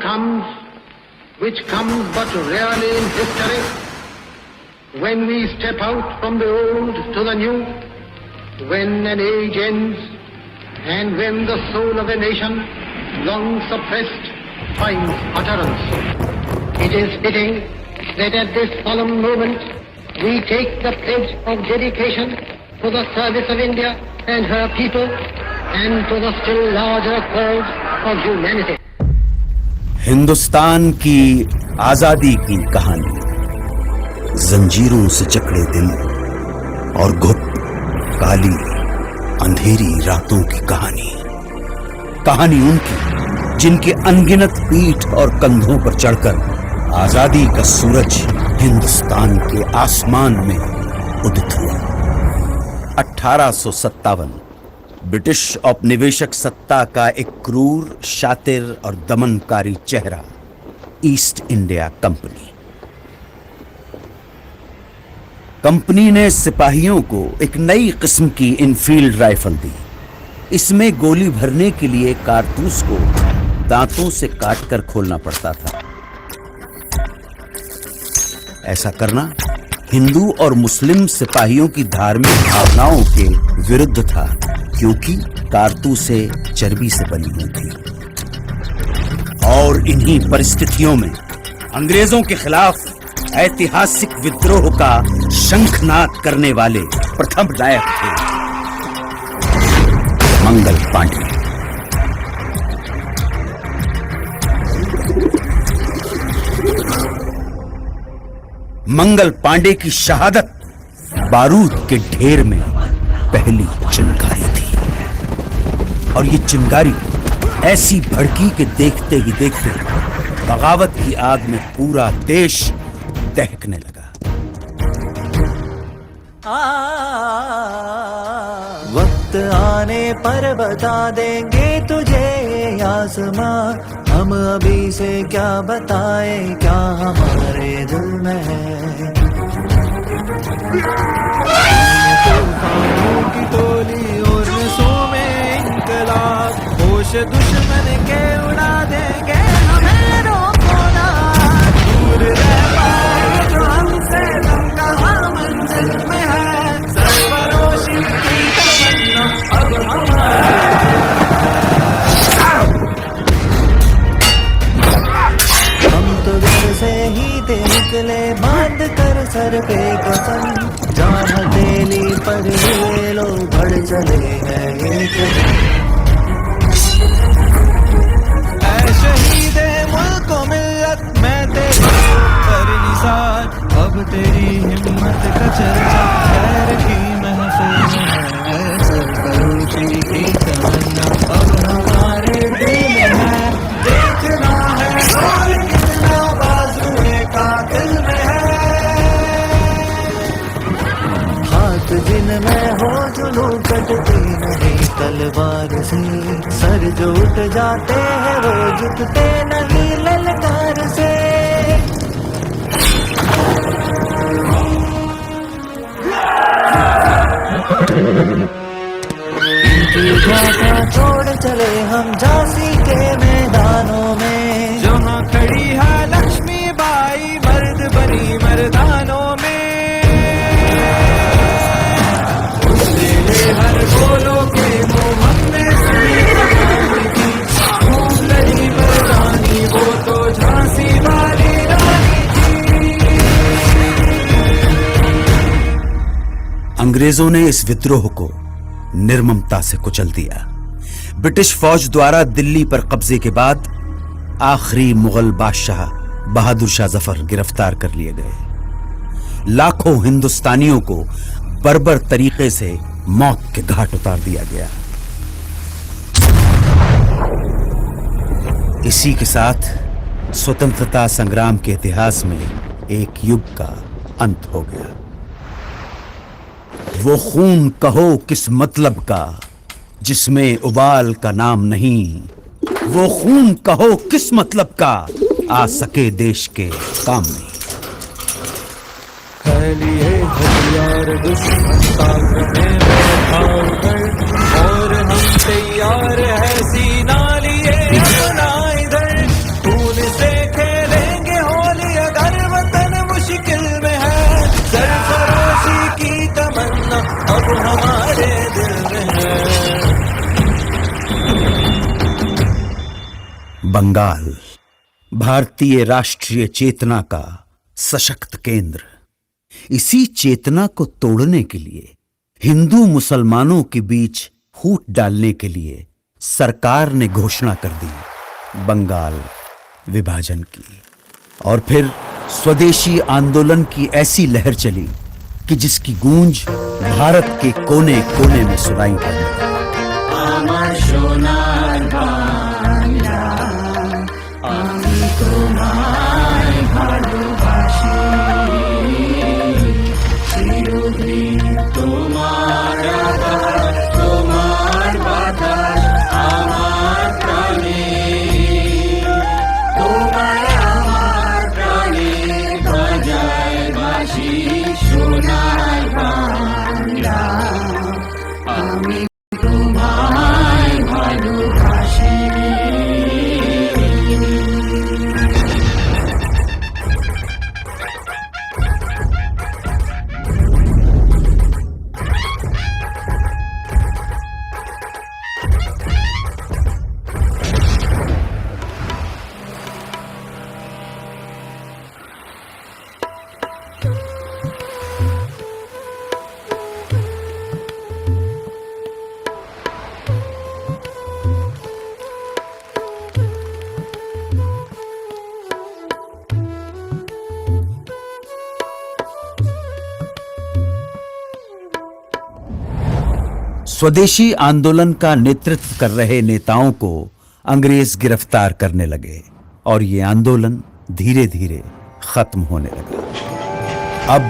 comes, which comes but rarely in history, when we step out from the old to the new, when an age ends, and when the soul of a nation, long suppressed, finds utterance. It is fitting that at this solemn moment we take the pledge of dedication to the service of India and her people and to the still larger cause of humanity. Hindustan की आजादी की कहानी, जंजीरों से जकड़े दिल और घुप काली अंधेरी रातों की कहानी। कहानी उनकी जिनके अनगिनत पीठ और कंधों पर चढ़कर आजादी का सूरज हिंदुस्तान के आसमान में उदित हुआ। 1857 ब्रिटिश औपनिवेशिक सत्ता का एक क्रूर, शातिर और दमनकारी चेहरा, ईस्ट इंडिया कंपनी। कंपनी ने सिपाहियों को एक नई किस्म की इनफील्ड राइफल दी। इसमें गोली भरने के लिए कारतूस को दांतों से काटकर खोलना पड़ता था। ऐसा करना हिंदू और मुस्लिम सिपाहियों की धार्मिक भावनाओं के विरुद्ध था, क्योंकि कारतूसें चर्बी से बनी हुई थी। और इन्हीं परिस्थितियों में अंग्रेजों के खिलाफ ऐतिहासिक विद्रोह का शंखनाद करने वाले प्रथम नायक थे मंगल पांडे। मंगल पांडे की शहादत बारूद के ढेर में पहली चिंगारी थी, और ये चिंगारी ऐसी भड़की कि देखते ही देखते बगावत की आग में पूरा देश दहकने लगा। वक्त आने पर बता देंगे तुझे आसमां, हम अभी से क्या बताए क्या हमारे दिल में है। तूफानों की टोली और नसों में इनकलाब, होश दुश्मन के उड़ा देंगे हमें रोको ना। दूर रह पाए जो हमसे तुम कहाँ मंजिल में है, सरफरोशी की तमन्ना अब हमारे। हम तो घर से ही थे निकले बांध कर सर पे कसम, जान हथेली पर ये लोग बढ़ चले हैं एक। ऐ शहीदे मुल्क को मिल्लत मैं तेरी पर निसार, अब तेरी हिम्मत का चर्चा खैर की महफिल में है। सरफरोशी की तमन्ना अब हमारे दिल में है, देखना है और कितना बाजुए कातिल में है। हाथ जिनमें हो जुलू कटती नहीं तलवार से, सर जो उठ जाते हैं वो झुकते नहीं ललकार से। इनकी गाथा छोड़ चले हम झांसी के मैदानों में, जहाँ खड़ी है लक्ष्मी बाई मर्द बनी मर्दानों में। हर बोलो के मुंह हमने घूम लड़ी मर्दानी, वो तो झांसी वाली रानी थी। अंग्रेजों ने इस विद्रोह को निर्ममता से कुचल दिया। ब्रिटिश फौज द्वारा दिल्ली पर कब्जे के बाद आखिरी मुगल बादशाह बहादुर शाह जफर गिरफ्तार कर लिए गए। लाखों हिंदुस्तानियों को बर्बर तरीके से मौत के घाट उतार दिया गया। इसी के साथ स्वतंत्रता संग्राम के इतिहास में एक युग का अंत हो गया। वो खून कहो किस मतलब का जिसमें उबाल का नाम नहीं, वो खून कहो किस मतलब का आ सके देश के काम नहीं। लिए हथियार दुश्मन ताक में बैठा कर, और हम तैयार है सीना लिए अपना इधर। खून बंगाल भारतीय राष्ट्रीय चेतना का सशक्त केंद्र। इसी चेतना को तोड़ने के लिए, हिंदू मुसलमानों के बीच फूट डालने के लिए सरकार ने घोषणा कर दी बंगाल विभाजन की। और फिर स्वदेशी आंदोलन की ऐसी लहर चली कि जिसकी गूंज भारत के कोने कोने में सुनाई पड़ी। स्वदेशी आंदोलन का नेतृत्व कर रहे नेताओं को अंग्रेज गिरफ्तार करने लगे और ये आंदोलन धीरे धीरे खत्म होने लगा। अब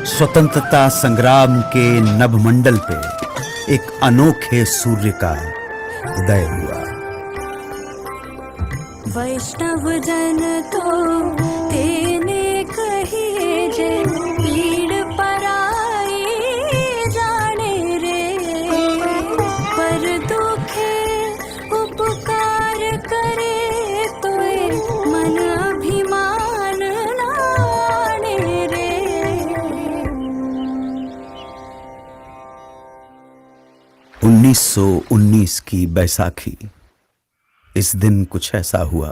स्वतंत्रता संग्राम के नभमंडल पे एक अनोखे सूर्य का उदय हुआ। वैष्णव जन तो तेने कहिए जे पीड़ पराई जाने रे, पर दुखे उपकार करे तोए मन अभिमान नाने रे। 1919 की बैसाखी। इस दिन कुछ ऐसा हुआ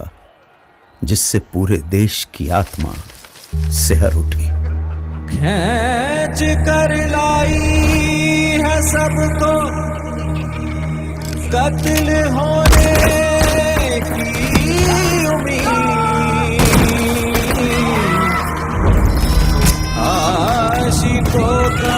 जिससे पूरे देश की आत्मा सिहर उठी। खींच कर लाई है सबको कत्ल होने की उम्मीद, आशिकों का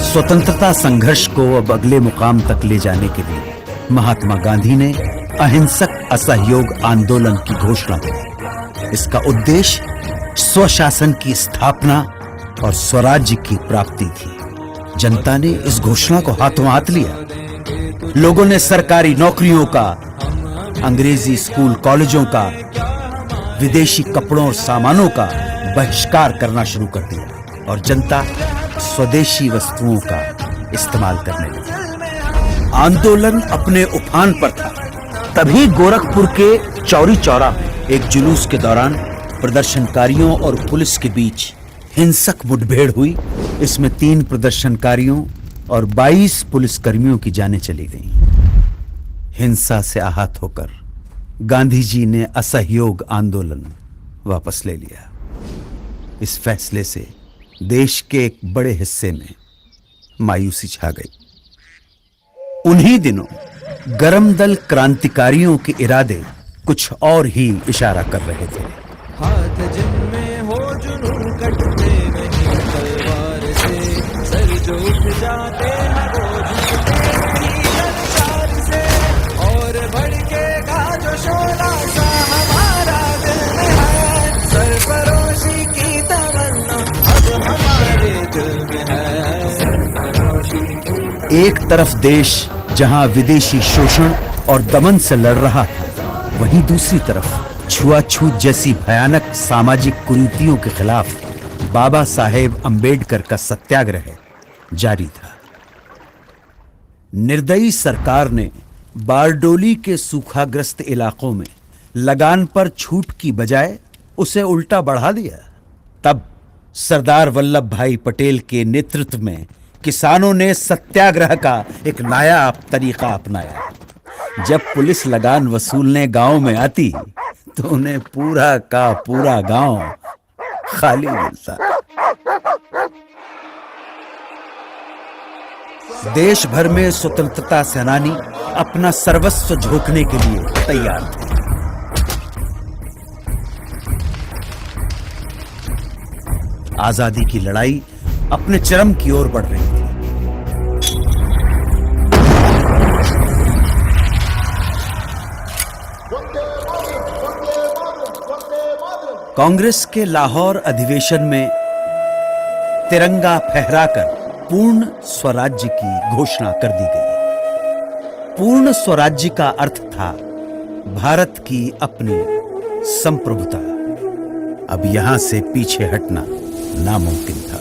स्वतंत्रता संघर्ष को अब अगले मुकाम तक ले जाने के लिए महात्मा गांधी ने अहिंसक असहयोग आंदोलन की घोषणा की। इसका उद्देश्य स्वशासन की स्थापना और स्वराज्य की प्राप्ति थी। जनता ने इस घोषणा को हाथों हाथ लिया। लोगों ने सरकारी नौकरियों का, अंग्रेजी स्कूल कॉलेजों का, विदेशी कपड़ों और सामानों का बहिष्कार करना शुरू कर दिया और जनता स्वदेशी वस्तुओं का इस्तेमाल करने लगी। आंदोलन अपने उफान पर था। तभी गोरखपुर के चौरी चौरा में एक जुलूस के दौरान प्रदर्शनकारियों और पुलिस के बीच हिंसक मुठभेड़ हुई। इसमें 3 प्रदर्शनकारियों और 22 पुलिसकर्मियों की जानें चली गईं। हिंसा से आहत होकर गांधी जी ने असहयोग आंदोलन वापस ले लिया। इस फैसले से देश के एक बड़े हिस्से में मायूसी छा गई। उन्हीं दिनों गरम दल क्रांतिकारियों के इरादे कुछ और ही इशारा कर रहे थे। हाथ जिनमें हो जुनून कटते नहीं तलवार से, सर जो उठ जाते हैं वो झुकते नहीं संसार से, और भड़केगा जो शोला सा हमारा दिल में है, सरफरोशी की तमन्ना अब हमारे दिल में है। एक तरफ देश जहां विदेशी शोषण और दमन से लड़ रहा था, वहीं दूसरी तरफ छुआछूत जैसी भयानक सामाजिक कुरीतियों के खिलाफ बाबा साहेब अंबेडकर का सत्याग्रह जारी था। निर्दयी सरकार ने बारडोली के सूखाग्रस्त इलाकों में लगान पर छूट की बजाय उसे उल्टा बढ़ा दिया। तब सरदार वल्लभ भाई पटेल के नेतृत्व में किसानों ने सत्याग्रह का एक नायाब तरीका अपनाया। जब पुलिस लगान वसूलने गांव में आती तो उन्हें पूरा का पूरा गांव खाली मिलता। देश भर में स्वतंत्रता सेनानी अपना सर्वस्व झोंकने के लिए तैयार थे। आजादी की लड़ाई अपने चरम की ओर बढ़ रही थी। कांग्रेस के लाहौर अधिवेशन में तिरंगा फहराकर पूर्ण स्वराज्य की घोषणा कर दी गई। पूर्ण स्वराज्य का अर्थ था भारत की अपनी संप्रभुता। अब यहां से पीछे हटना नामुमकिन था।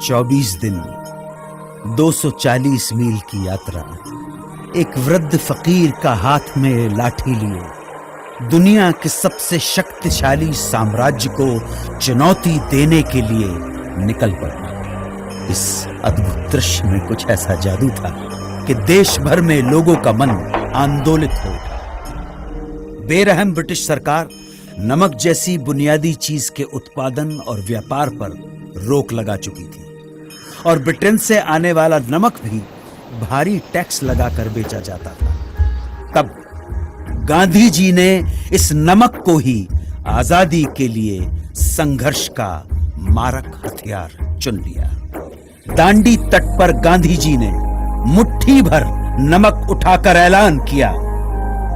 चौबीस दिन 240 मील की यात्रा, एक वृद्ध फकीर का हाथ में लाठी लिए दुनिया के सबसे शक्तिशाली साम्राज्य को चुनौती देने के लिए निकल पड़ा। इस अद्भुत दृश्य में कुछ ऐसा जादू था कि देश भर में लोगों का मन आंदोलित हो उठा। बेरहम ब्रिटिश सरकार नमक जैसी बुनियादी चीज के उत्पादन और व्यापार पर रोक लगा चुकी थी और ब्रिटेन से आने वाला नमक भी भारी टैक्स लगाकर बेचा जाता था। तब गांधी जी ने इस नमक को ही आजादी के लिए संघर्ष का मारक हथियार चुन लिया। दांडी तट पर गांधी जी ने मुट्ठी भर नमक उठाकर ऐलान किया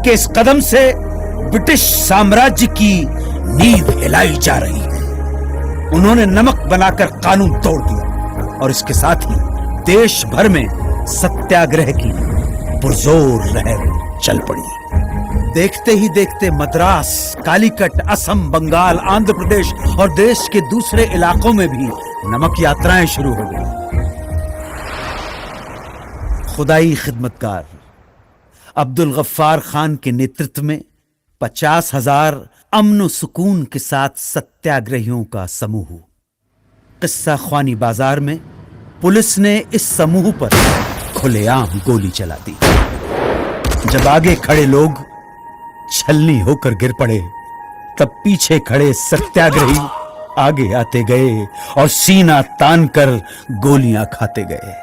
कि इस कदम से ब्रिटिश साम्राज्य की नींव हिलाई जा रही है। उन्होंने नमक बनाकर कानून तोड़ दिया और इसके साथ ही देश भर में सत्याग्रह की पुरजोर लहर चल पड़ी। देखते ही देखते मद्रास, कालीकट, असम, बंगाल, आंध्र प्रदेश और देश के दूसरे इलाकों में भी नमक यात्राएं शुरू हो गई। खुदाई खिदमतकार अब्दुल गफ्फार खान के नेतृत्व में 50,000 अमन सुकून के साथ सत्याग्रहियों का समूह। किस्सा ख्वानी बाजार में पुलिस ने इस समूह पर खुलेआम गोली चला दी। जब आगे खड़े लोग छलनी होकर गिर पड़े, तब पीछे खड़े सत्याग्रही आगे आते गए और सीना तानकर गोलियां खाते गए।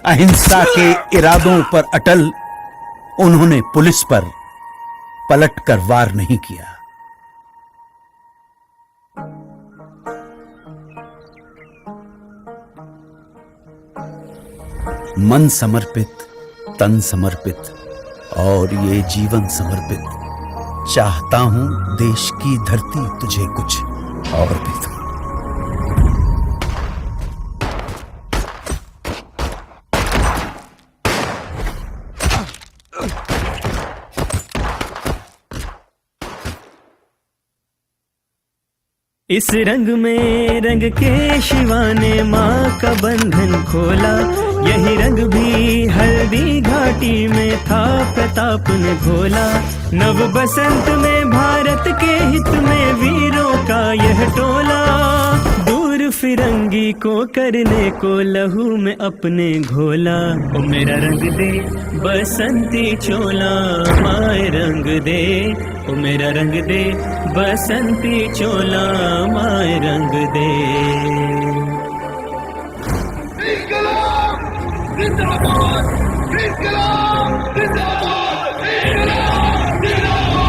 अहिंसा के इरादों पर अटल उन्होंने पुलिस पर पलटकर वार नहीं किया। मन समर्पित, तन समर्पित और ये जीवन समर्पित, चाहता हूं देश की धरती तुझे कुछ और भी दूं। इस रंग में रंग के शिवा ने माँ का बंधन खोला, यही रंग भी हल्दी घाटी में था प्रताप ने घोला। नव बसंत में भारत के हित में वीरों का यह टोला, दूर फिरंगी को करने को लहू में अपने घोला। ओ मेरा रंग दे बसंती चोला, माए रंग दे, ओ मेरा रंग दे बसंती चोला, माए रंग दे। जिंदाबाद, जिंदाबाद, जिंदाबाद, जिंदाबाद, जिंदाबाद,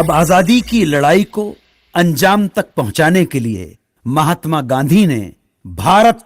अब आजादी की लड़ाई को अंजाम तक पहुंचाने के लिए महात्मा गांधी ने भारत